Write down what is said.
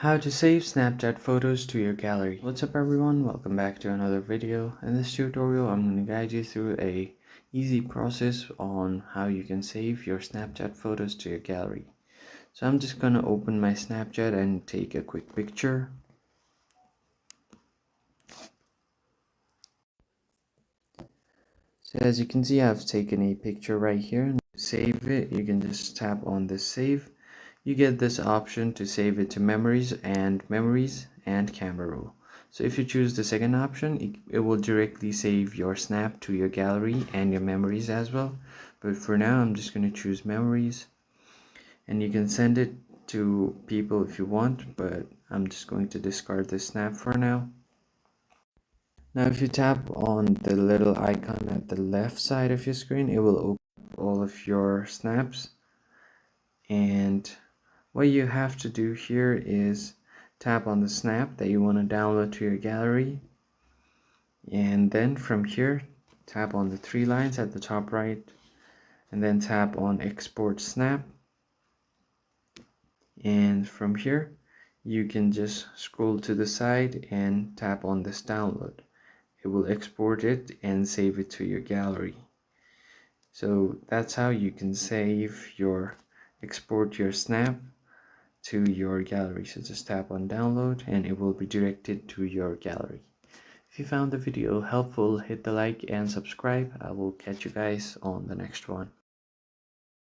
How to save Snapchat photos to your gallery. What's up everyone, welcome back to another video. In this tutorial I'm going to guide you through a easy process on how you can save your Snapchat photos to your gallery. So I'm just going to open my Snapchat and take a quick picture. So as you can see, I've taken a picture right here. To save it, you can just tap on this save. You get this option to save it to memories and camera roll. So if you choose the second option, it will directly save your snap to your gallery and your memories as well. But for now, I'm just going to choose memories, and you can send it to people if you want, but I'm just going to discard this snap for now. Now if you tap on the little icon at the left side of your screen, it will open all of your snaps, and what you have to do here is tap on the snap that you want to download to your gallery, and then from here tap on the three lines at the top right, and then tap on export snap, and from here you can just scroll to the side and tap on this download. It will export it and save it to your gallery. So that's how you can export your snap to your gallery. So just tap on download and it will be directed to your gallery. If you found the video helpful, hit the like and subscribe. I will catch you guys on the next one.